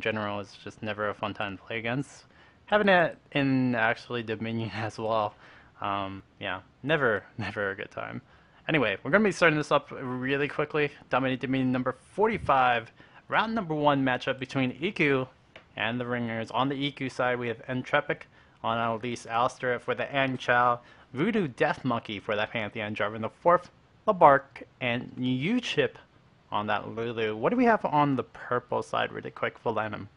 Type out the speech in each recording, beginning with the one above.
in general is just never a fun time to play against. Having it in actually Dominion as well, yeah, never a good time. Anyway, we're going to be starting this up really quickly. Dominating Dominion number 45, round number 1 matchup between IKU and the Ringers. On the IKU side, we have Entrepic, on Elise Alistair for the Ang Chao, Voodoo Death Monkey for that Pantheon Jarvan the 4th, Labark, and U-Chip on that Lulu. What do we have on the purple side really quick, Valenum?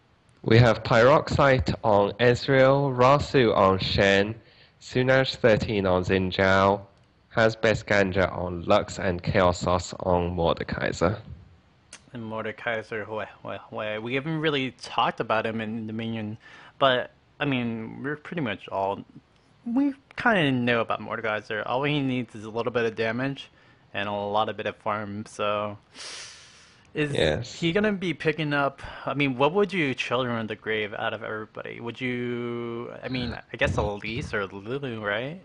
We have Pyroxite on Ezreal, Rasu on Shen, Sunaj 13 on Xinjiao, Hasbest Ganja on Lux, and Chaosos on Mordekaiser. And Mordekaiser, we haven't really talked about him in Dominion, but I mean, we kind of know about Mordekaiser. All he needs is a little bit of damage and a lot of bit of farm, so is he gonna be picking up? I mean, what would you Children of the Grave out of everybody? Would you? I mean, I guess Elise or Lulu, right?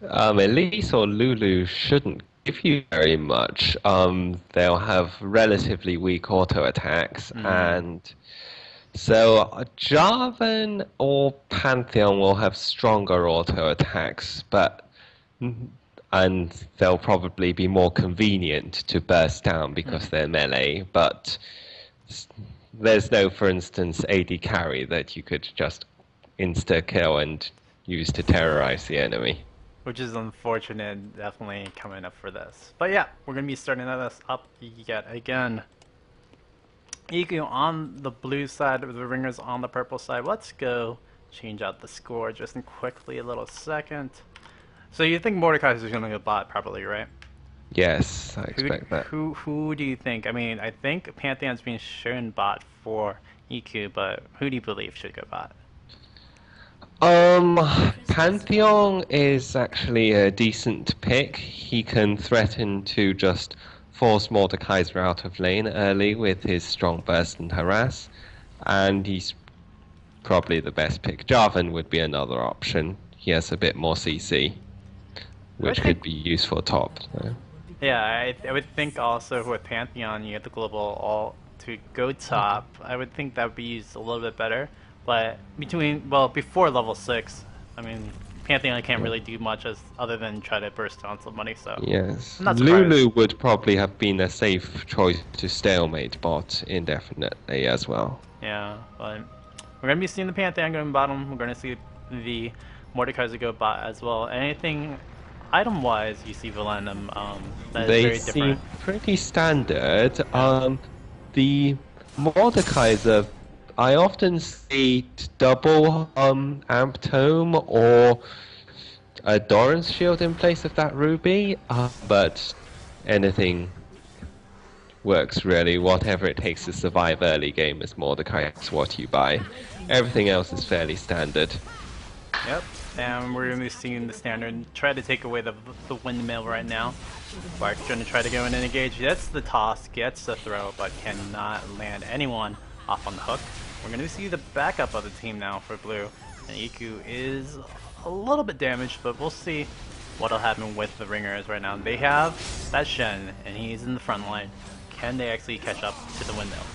Elise or Lulu shouldn't give you very much. They'll have relatively weak auto attacks, and so Jarvan or Pantheon will have stronger auto attacks, and they'll probably be more convenient to burst down because they're melee, but there's no, for instance, AD carry that you could just insta-kill and use to terrorize the enemy. Which is unfortunate, definitely coming up for this. But yeah, we're going to be starting this up yet again. IKU on the blue side, the Ringers on the purple side. Let's go change out the score just in quickly a little second. So you think Mordekaiser is going to go bot, probably, right? Yes, I expect that. Who do you think? I mean, I think Pantheon's being shown bot for IKU, but who do you believe should go bot? Pantheon is actually a decent pick. He can threaten to just force Mordekaiser out of lane early with his strong burst and harass, and he's probably the best pick. Jarvan would be another option. He has a bit more CC, which could be useful top. So. Yeah, I would think also with Pantheon, you have the global all to go top. I would think that would be used a little bit better. But before level 6, I mean, Pantheon can't really do much other than try to burst down some money, so... Yes. Lulu would probably have been a safe choice to stalemate bot indefinitely as well. Yeah, but we're going to be seeing the Pantheon going bottom. We're going to see the Mordekaiser go bot as well. Anything item-wise you see Valenum that is very different? They seem pretty standard. The Mordekaiser... I often see double Amp Tome or a Doran's Shield in place of that Ruby, but anything works really. Whatever it takes to survive early game is Mordecai, is what you buy. Everything else is fairly standard. Yep, and we're going to be seeing the standard try to take away the windmill right now. Bart's going to try to go in and engage, gets the toss, gets the throw, but cannot land anyone off on the hook. We're going to see the backup of the team now for blue, and IKU is a little bit damaged, but we'll see what'll happen with the Ringers right now. They have that Shen, and he's in the front line. Can they actually catch up to the windmill?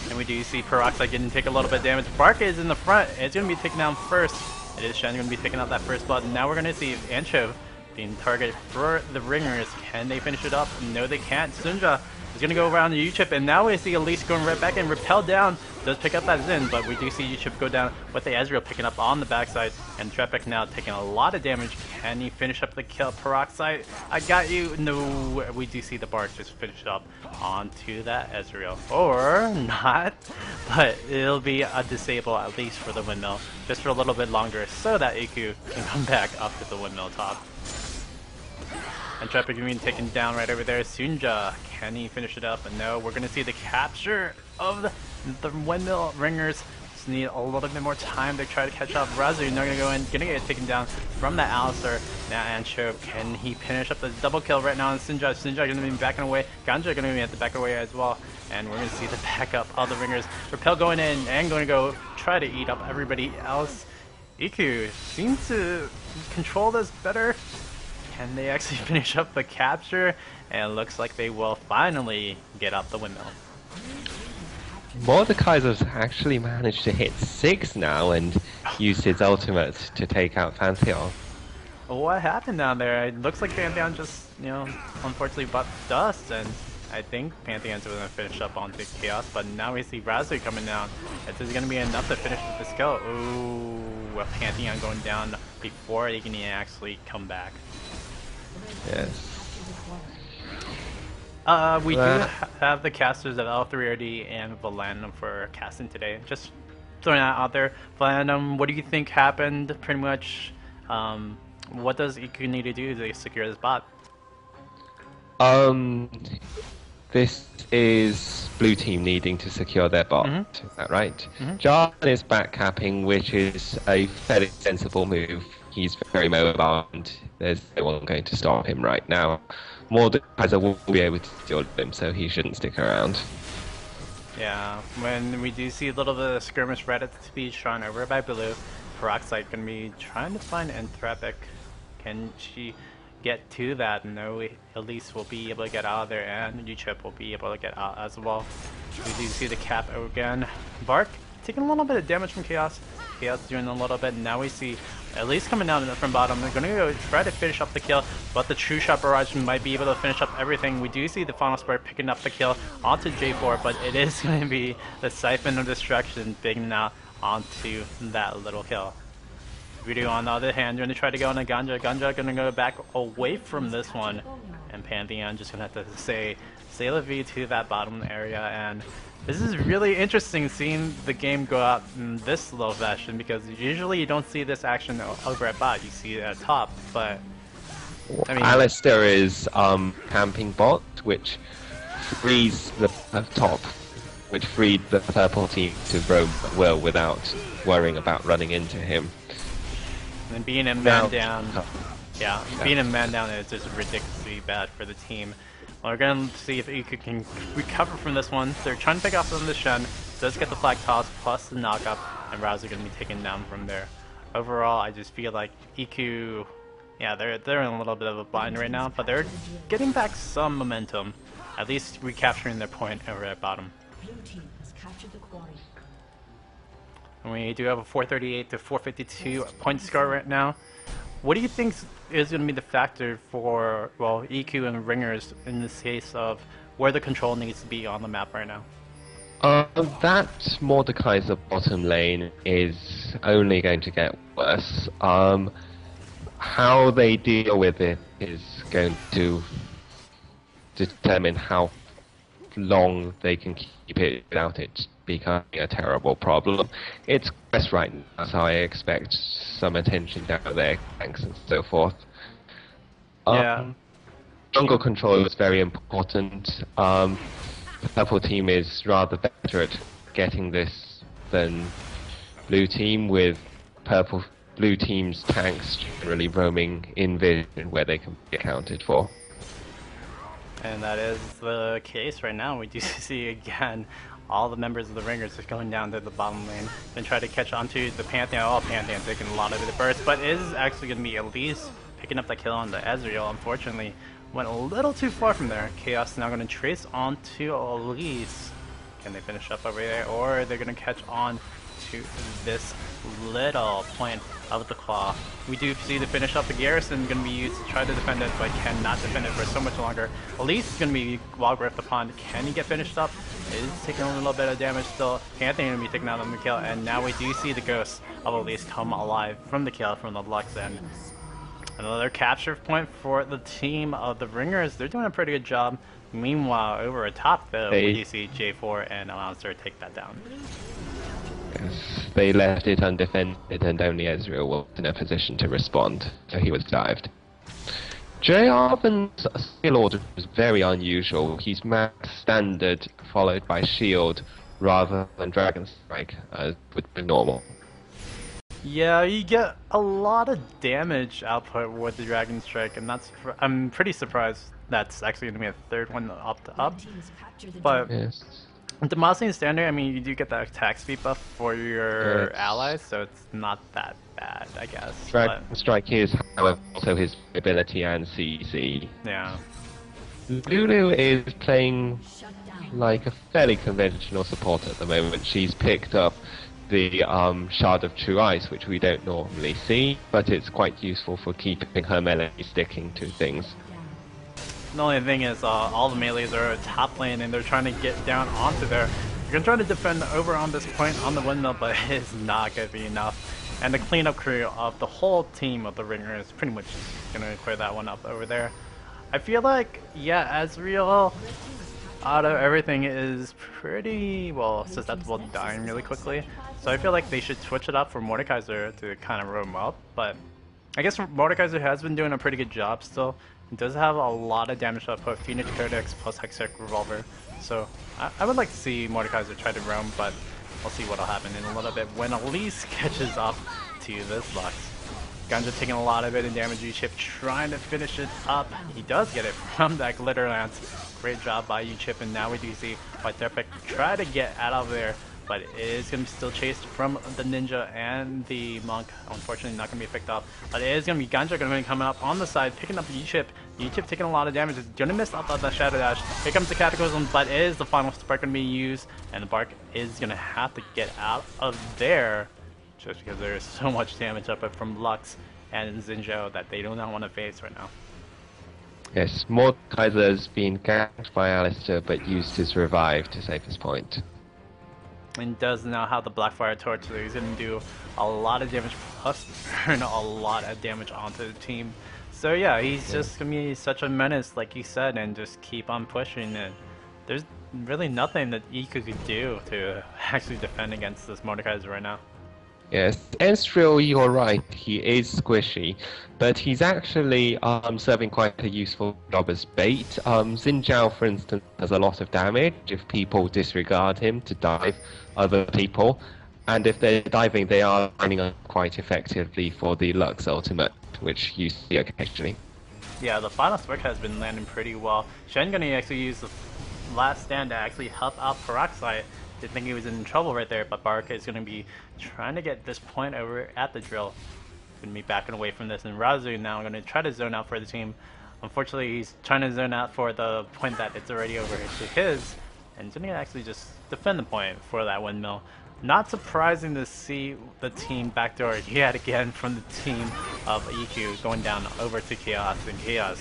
And we do see Peroxide getting take a little bit of damage. Bark is in the front, and it's going to be taken down first. It is Shen going to be picking out that first blood. Now we're going to see Anchov being targeted for the Ringers. Can they finish it up? No, they can't. Sunja is going to go around the U-Chip, and now we see Elise going right back and Repel down. Does pick up that Zen, but we do see U-Chip go down with the Ezreal picking up on the backside, and Trepek now taking a lot of damage. Can he finish up the kill? Peroxide, I got you. No, we do see the Bark just finish up onto that Ezreal. Or not, but it'll be a disable at least for the windmill, just for a little bit longer, so that IKU can come back up to the windmill top. And Trepek being taken down right over there. Sunja, can he finish it up? And no, we're going to see the capture of the windmill Ringers. Just need a little bit more time to try to catch up. Razu not going to go in, going to get taken down from the Alistair. Now Anchov, can he finish up the double kill right now on Sunja? Sunja going to be backing away. Ganja going to be at the back away as well. And we're going to see the backup of the Ringers. Repel going in and going to go try to eat up everybody else. IKU seems to control this better. Can they actually finish up the capture? And it looks like they will finally get up the windmill. Mordekaiser's actually managed to hit 6 now and used his ultimate to take out Pantheon. What happened down there? It looks like Pantheon just, unfortunately butt dust, and I think Pantheon's going to finish up onto Chaos, but now we see Razu coming down. Is this going to be enough to finish this kill? Ooh, a Pantheon going down before he can actually come back. Yes. We do have the casters of L3RD and Valandum for casting today. Just throwing that out there. Valandum, what do you think happened? Pretty much, what does IKU need to do to secure this bot? This is blue team needing to secure their bot. Is that right? Jarvan is backcapping, which is a fairly sensible move. He's very mobile and there's no one going to stop him right now. Mordekaiser will be able to deal with him, so he shouldn't stick around. Yeah, when we do see a little bit of skirmish right at the speed shown over by blue, Peroxide gonna be trying to find Anthropic. Can she get to that? No, Elise will be able to get out of there, and Uchip will be able to get out as well. We do see the cap again. Bark taking a little bit of damage from Chaos. Chaos doing a little bit. Now we see Elise coming down from bottom. They're going to go try to finish up the kill, but the True Shot Barrage might be able to finish up everything. We do see the Final Spark picking up the kill onto J4, but it is going to be the Siphon of Destruction bigging out onto that little kill. Voodoo, on the other hand, going to try to go on a Ganja. Ganja going to go back away from this one, and Pantheon just going to have to say la vie to that bottom area. And this is really interesting seeing the game go out in this slow fashion, because usually you don't see this action over at bot, you see it at top, but I mean, Alistair is camping bot, which frees the top, which freed the purple team to roam well without worrying about running into him. And being a man down, being a man down is just ridiculously bad for the team. Well, we're going to see if IKU can recover from this one. They're trying to pick off on the Shen, does get the flag toss plus the knockup, and Rouse are going to be taken down from there. Overall, I just feel like IKU, yeah, they're in a little bit of a bind right now, but they're getting back some momentum, at least recapturing their point over at bottom. And we do have a 438 to 452 point score right now. What do you think is going to be the factor for, well, IKU and Ringers in this case of where the control needs to be on the map right now? That Mordekaiser bottom lane is only going to get worse. How they deal with it is going to determine how long they can keep it without it becoming a terrible problem. It's best right now, so I expect some attention down there, thanks and so forth. Jungle control is very important. The purple team is rather better at getting this than blue team, with blue team's tanks generally roaming in vision where they can be accounted for. And that is the case right now. We do see again all the members of the Ringers are going down to the bottom lane and try to catch onto the Pantheon. Oh, Pantheon taking a lot of the burst, but it is actually going to be Elise picking up the kill on the Ezreal. Unfortunately, went a little too far from there. Chaos now going to trace onto Elise. Can they finish up over there, or they're going to catch on to this little point of the claw? We do see the finish up the Garrison going to be used to try to defend it, but cannot defend it for so much longer. Elise is going to be wild griffed upon. Can he get finished up? It is taking a little bit of damage still. Pantheon going to be taken out on the kill, and now we do see the ghost of Elise come alive from the kill from the Lux end. Another capture point for the team of the Ringers. They're doing a pretty good job. Meanwhile, over atop though, we do see J4 and Alonso take that down. Yes, they left it undefended and only Ezreal was in a position to respond, so he was dived. Jarvan's skill order is very unusual. He's max standard followed by shield rather than Dragon Strike, as would be normal. Yeah, you get a lot of damage output with the Dragon Strike, and I'm pretty surprised that's actually going to be a third one up. But yes. Demacian standard, I mean, you do get that attack speed buff for your allies, so it's not that bad, I guess. Dragon Strike is, however, also his ability and CC. Yeah. Lulu is playing like a fairly conventional support at the moment. She's picked up the Shard of True Ice, which we don't normally see, but it's quite useful for keeping her melee sticking to things. The only thing is, all the melees are top lane and they're trying to get down onto there. You're gonna try to defend over on this point on the windmill, but it's not gonna be enough. And the cleanup crew of the whole team of the Ringer is pretty much gonna clear that one up over there. I feel like, yeah, Ezreal out of everything is pretty, well, susceptible to dying really quickly. So I feel like they should switch it up for Mordekaiser to kind of roam up, but I guess Mordekaiser has been doing a pretty good job still. He does have a lot of damage output, Phoenix Codex plus Hextech Revolver. So I would like to see Mordekaiser try to roam, but we'll see what'll happen in a little bit when Elise catches up to this Lux. Ganja taking a lot of it in damage, U-Chip trying to finish it up. He does get it from that Glitter Lance. Great job by U-Chip, and now we do see White Therapeutic try to get out of there, but it is going to be still chased from the Ninja and the Monk. Unfortunately, not going to be picked up, but it is going to be Ganja going to be coming up on the side, picking up U-Chip. U-Chip taking a lot of damage. It's going to miss out on the Shadow Dash. Here comes the Cataclysm, but it is the final spark going to be used, and the Bark is going to have to get out of there, just because there is so much damage up from Lux and Zinzhou that they do not want to face right now. Yes, Mordekaiser has been ganked by Alistair, but used his revive to save his point. And does now have the Blackfire Torch, so he's going to do a lot of damage plus burn a lot of damage onto the team. So yeah, he's just going to be such a menace, like you said, and just keep on pushing it. There's really nothing that IKU could do to actually defend against this Mordekaiser right now. Yes, Ezreal, you're right, he is squishy, but he's actually serving quite a useful job as bait. Zinzhou, for instance, has a lot of damage if people disregard him to dive other people, and if they're diving, they are lining up quite effectively for the Lux ultimate, which you see occasionally. Yeah, the final spark has been landing pretty well. Shen gonna actually use the last stand to actually help out Peroxide. Didn't think he was in trouble right there, but Barca is going to be trying to get this point over at the drill. Going to be backing away from this, and Razu now going to try to zone out for the team. Unfortunately, he's trying to zone out for the point that it's already over to his, and he's going to actually just defend the point for that windmill. Not surprising to see the team backdoor yet again from the team of IKU going down over to Chaos, and Chaos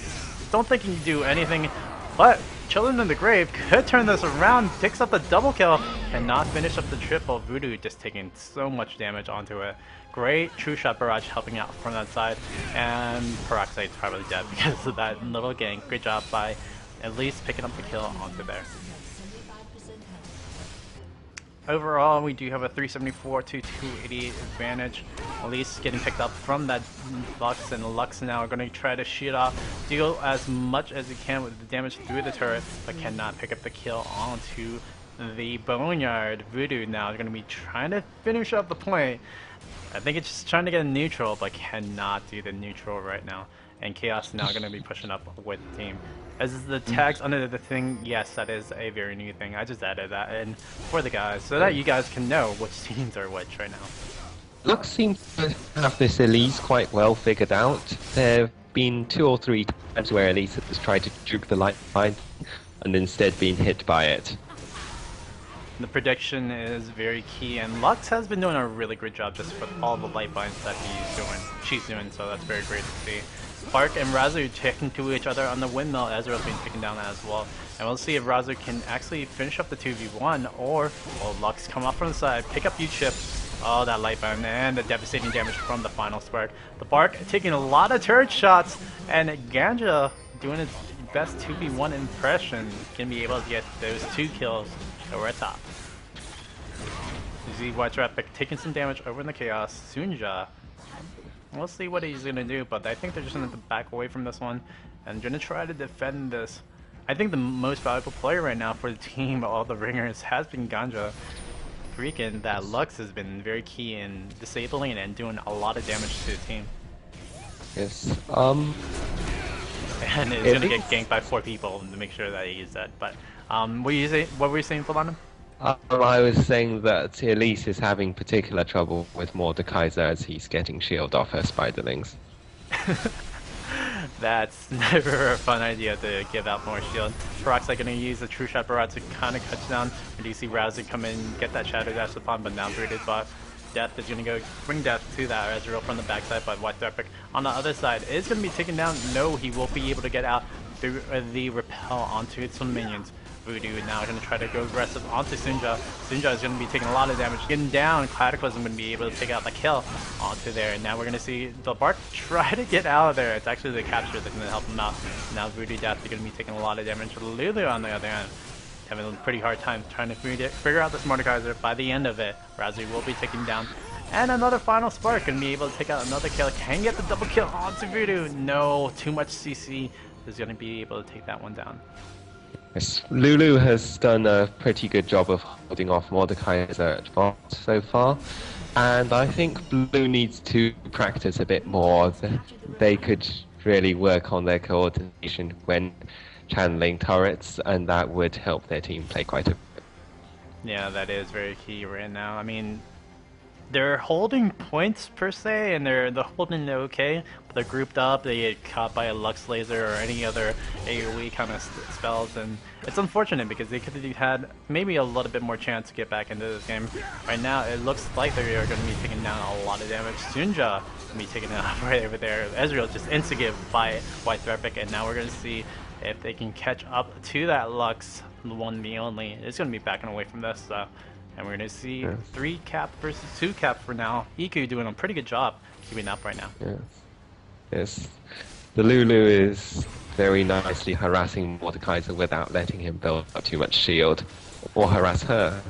don't think he can do anything. But Children in the Grave could turn this around, picks up the double kill, cannot finish up the triple. Voodoo just taking so much damage onto it. Great True Shot Barrage helping out from that side, and Peroxide's probably dead because of that little gank. Great job by at least picking up the kill onto there. Overall, we do have a 374 to 288 advantage. At least getting picked up from that Lux, and Lux now are going to try to shoot off, deal as much as he can with the damage through the turret, but cannot pick up the kill onto the Boneyard. Voodoo now is going to be trying to finish up the point. I think it's just trying to get a neutral, but cannot do the neutral right now. And Chaos now going to be pushing up with the team. As the tags under the thing, yes, that is a very new thing. I just added that in for the guys, so that you guys can know which teams are which right now. Lux seems to have this Elise quite well figured out. There have been 2 or 3 times where Elise has tried to juke the lifeline and instead been hit by it. The prediction is very key, and Lux has been doing a really great job just with all the light binds that she's doing, so that's very great to see. Bark and Razu taking to each other on the windmill. Ezreal's being taken down as well. And we'll see if Razu can actually finish up the 2v1, or will Lux come up from the side, pick up U-Chip. Oh, that light bomb, and the devastating damage from the final spark. The Bark taking a lot of turret shots, and Ganja doing its best 2v1 impression, can be able to get those 2 kills over at top. You see White Traffic taking some damage over in the Chaos. Sunja, we'll see what he's going to do, but I think they're just going to back away from this one and going to try to defend this. I think the most valuable player right now for the team, all the ringers, has been Ganja. Freaking that Lux has been very key in disabling and doing a lot of damage to the team. Yes, and it's going to get ganked by 4 people to make sure that he's dead. But what were you saying, Philon? I was saying that Elise is having particular trouble with Mordekaiser as he's getting shield off her spiderlings. That's never a fun idea to give out more shield. Peroxide gonna use the True Shot Barrage to kind of cut down. And you see Rousey come in, get that Shadow Dash upon, but now Brooded bot. Death is gonna go bring death to that Ezreal from the backside, but White Epic on the other side is gonna be taken down. No, he won't be able to get out through the repel onto its minions. Voodoo now gonna try to go aggressive onto Sunja. Sunja is gonna be taking a lot of damage, getting down. Cataclysm gonna be able to take out the kill onto there. And now we're gonna see the Bark try to get out of there. It's actually the capture that's gonna help him out. Now Voodoo Death is gonna be taking a lot of damage. Lulu on the other end, having a pretty hard time trying to figure out this Mordekaiser. By the end of it, Rousey will be taken down. And another final spark, gonna be able to take out another kill. Can get the double kill onto Voodoo. No, too much CC is gonna be able to take that one down. Yes, Lulu has done a pretty good job of holding off Mordekaiser at bot so far, and I think Blue needs to practice a bit more. They could really work on their coordination when channeling turrets, and that would help their team play quite a bit. Yeah, that is very key right now. I mean, they're holding points per se, and they're holding it okay, but they're grouped up. They get caught by a Lux Laser or any other AoE kind of spells, and it's unfortunate because they could have had maybe a little bit more chance to get back into this game. Right now, it looks like they are going to be taking down a lot of damage. Sunja going to be taken out right over there. Ezreal just insta-give by White Epic, and now we're going to see if they can catch up to that Lux, the one and the only. It's going to be backing away from this, so. And we're going to see 3 cap versus 2 cap for now. IKU doing a pretty good job keeping up right now. Yes. Yes. The Lulu is very nicely harassing Mordekaiser without letting him build up too much shield. Or harass her.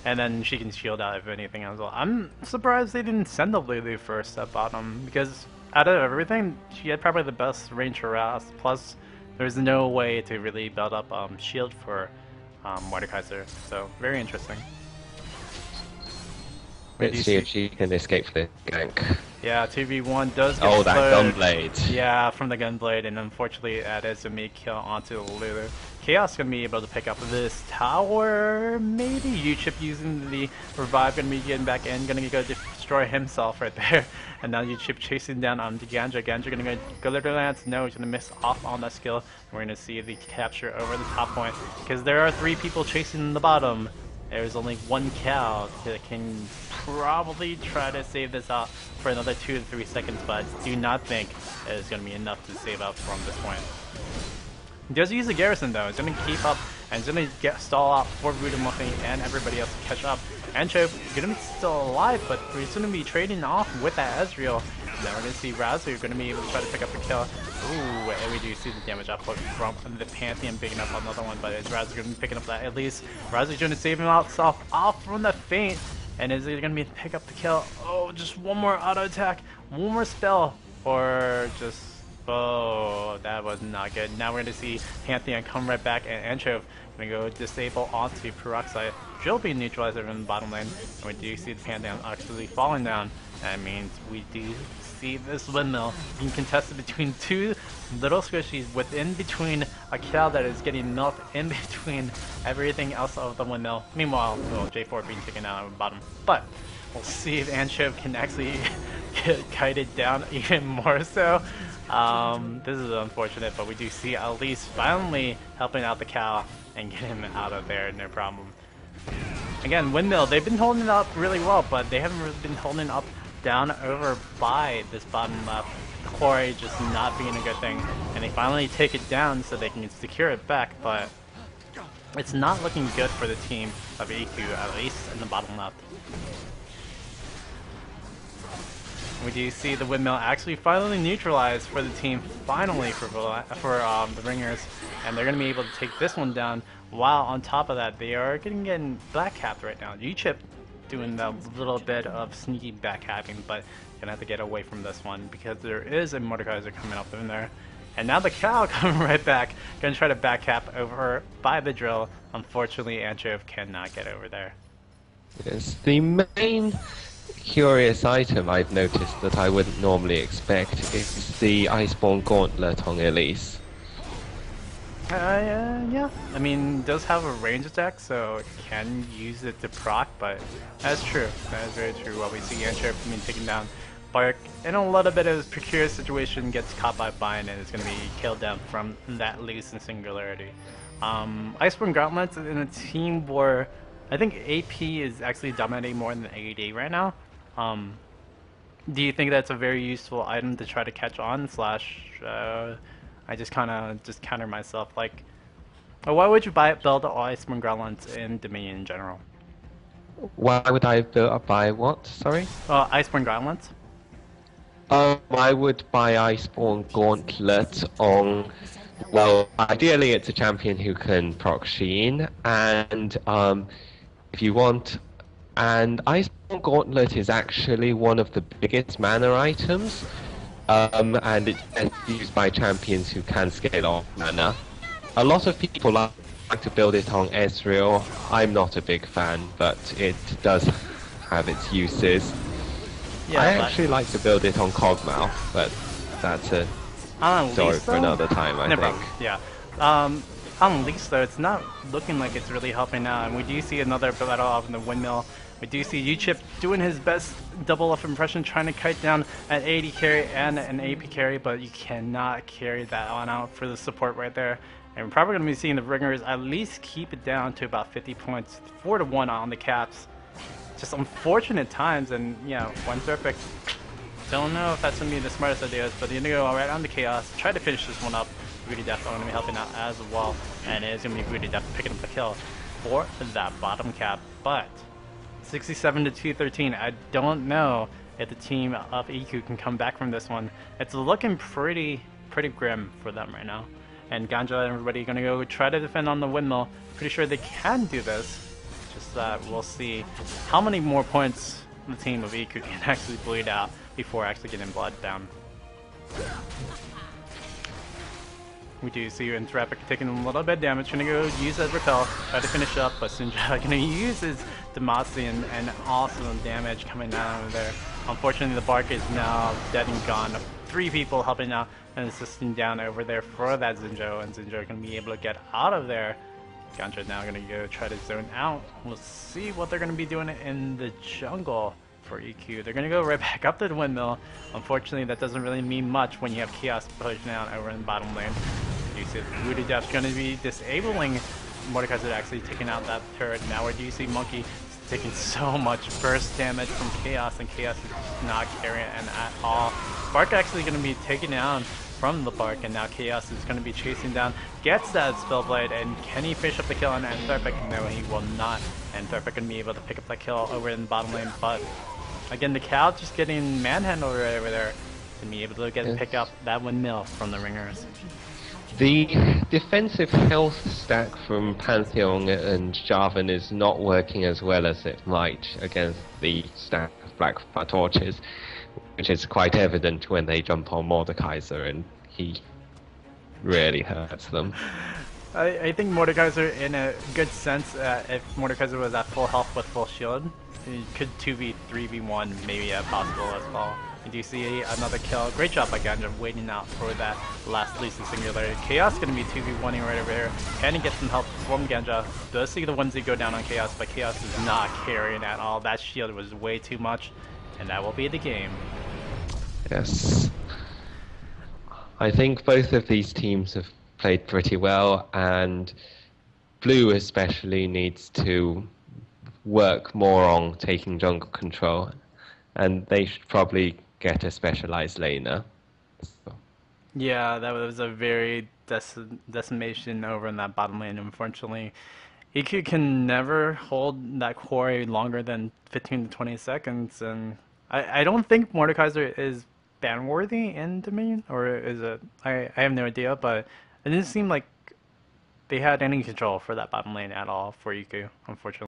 And then she can shield out if anything as well. I'm surprised they didn't send the Lulu first at bottom, because out of everything, she had probably the best range harass. Plus, there's no way to really build up shield for Mordekaiser, so very interesting. Let's see if she can escape the gank. Yeah, 2v1 does get that Gunblade. Yeah, from the Gunblade, and unfortunately that is a mid kill onto Lulu. Chaos gonna be able to pick up this tower, maybe Uchip using the revive, gonna be getting back in, gonna go destroy himself right there. And now Uchip chasing down on Gandra. Gandra gonna go Glitter Lance, no, he's gonna miss off on that skill. We're gonna see the capture over the top point, because there are 3 people chasing the bottom. There's only 1 cow that can probably try to save this out for another 2 to 3 seconds, but I do not think it's going to be enough to save out from this point. He does use the Garrison though. It's going to keep up and it's going to stall out for Voodoo Muffin and everybody else to catch up. Ancho is going to be still alive, but he's going to be trading off with that Ezreal. And then we're going to see Razu going to be able to try to pick up the kill. Ooh, and we do see the damage output from the Pantheon picking up another one, but is Razu going to be picking up that at least? Razu's going to save himself off from the feint, and is he going to be pick up the kill? Oh, just one more auto attack, one more spell, or just... Oh, that was not good. Now we're going to see Pantheon come right back, and Anchove going to go disable onto Peroxide. Drill being neutralized over in the bottom lane, and we do see the Pantheon actually falling down. That means we do see this windmill being contested between 2 little squishies within between a cow that is getting milked in between everything else of the windmill. Meanwhile, well, J4 being taken out on the bottom. But we'll see if Anchove can actually get kited down even more so. This is unfortunate, but we do see Elise finally helping out the cow and get him out of there, no problem. Again, Windmill, they've been holding it up really well, but they haven't really been holding up down over by this bottom left. Quarry just not being a good thing, and they finally take it down so they can secure it back, but it's not looking good for the team of IKU, at least in the bottom left. We do see the Windmill actually finally neutralized for the team, finally for the Ringers, and they're going to be able to take this one down, while on top of that they are getting black capped right now. Uchip doing a little bit of sneaky backcapping, but gonna have to get away from this one because there is a Mordekaiser coming up in there. And now the cow coming right back, gonna try to backcap over by the drill. Unfortunately, Anchove cannot get over there. Yes, the main curious item I've noticed that I wouldn't normally expect is the Iceborne Gauntlet on Elise. Yeah. I mean, it does have a range attack, so it can use it to proc, but that's true. That is very true. While we see Anchove being taken down Bark, in a little bit of a precarious situation, gets caught by Bind and is going to be killed down from that loose in Singularity. Iceborne Gauntlets in a team where I think AP is actually dominating more than AD right now. Do you think that's a very useful item to try to catch on? Slash, I just kind of just counter myself. Like, why would you build Iceborne Gauntlets in Dominion in general? Why would I buy what? Sorry? Iceborne Gauntlets. I would buy Iceborne Gauntlet on. Well, ideally, it's a champion who can proc Sheen, and if you want, and Iceborne Gauntlet is actually one of the biggest mana items, and it's used by champions who can scale off mana. A lot of people like to build it on Ezreal. I'm not a big fan, but it does have its uses. Yeah, I actually like to build it on Cogmouth, but that's a story for another time, I think. Yeah. On least though, it's not looking like it's really helping out, and we do see another battle off in the windmill. We do see Uchip doing his best double up impression, trying to kite down an AD carry and an AP carry, but you cannot carry that on out for the support right there. And we're probably going to be seeing the Ringers at least keep it down to about 50 points, 4-1 on the caps. Just unfortunate times, and yeah, one perfect. Don't know if that's going to be the smartest ideas, but you're going to go right on the Chaos, try to finish this one up. Rudy Def going to be helping out as well, and it is going to be Rudy Def picking up the kill for that bottom cap. But 67-213, I don't know if the team of IKU can come back from this one. It's looking pretty grim for them right now. And Ganja and everybody going to go try to defend on the windmill. Pretty sure they can do this. Just that we'll see how many more points the team of IKU can actually bleed out before actually getting blood down. We do see Intrepid taking a little bit of damage. Gonna go use that repel, try to finish up, but Sinja gonna use his Demacian and awesome damage coming down over there. Unfortunately, the Bark is now dead and gone. 3 people helping out and assisting down over there for that Zinjo, and Zinjo gonna be able to get out of there. Ganja now gonna go try to zone out. We'll see what they're gonna be doing in the jungle for IKU. They're gonna go right back up to the windmill. Unfortunately, that doesn't really mean much when you have Chaos pushing out over in the bottom lane. You see Voodoo Def's gonna be disabling Mordekaiser actually taking out that turret. Now where do you see Monkey taking so much burst damage from Chaos, and Chaos is not carrying it at all. Bark actually gonna be taken down from the Bark, and now Chaos is going to be chasing down, gets that Spellblade, and can he finish up the kill on Antherpic? No, he will not. Antherpic going to be able to pick up that kill over in the bottom lane, but again, the cow just getting manhandled right over there to be able to pick up that windmill from the Ringers. The defensive health stack from Pantheon and Jarvan is not working as well as it might against the stack of Blackfire Torches, which is quite evident when they jump on Mordekaiser and he really hurts them. I think Mordekaiser, in a good sense, if Mordekaiser was at full health with full shield, he could 2v, 3v1 maybe possible as well. And do you see another kill? Great job by Ganja waiting out for that last Least in Singularity. Chaos going to be 2v1ing right over here. Can he get some help from Ganja? Does see the onesie go down on Chaos, but Chaos is not carrying at all. That shield was way too much, and that will be the game. Yes. I think both of these teams have played pretty well, and Blue especially needs to work more on taking jungle control, and they should probably get a specialized laner. So. Yeah, that was a very decimation over in that bottom lane, unfortunately. IKU can never hold that quarry longer than 15 to 20 seconds, and I don't think Mordekaiser is ban-worthy in Dominion, or is it? I have no idea, but it didn't seem like they had any control for that bottom lane at all for IKU, unfortunately.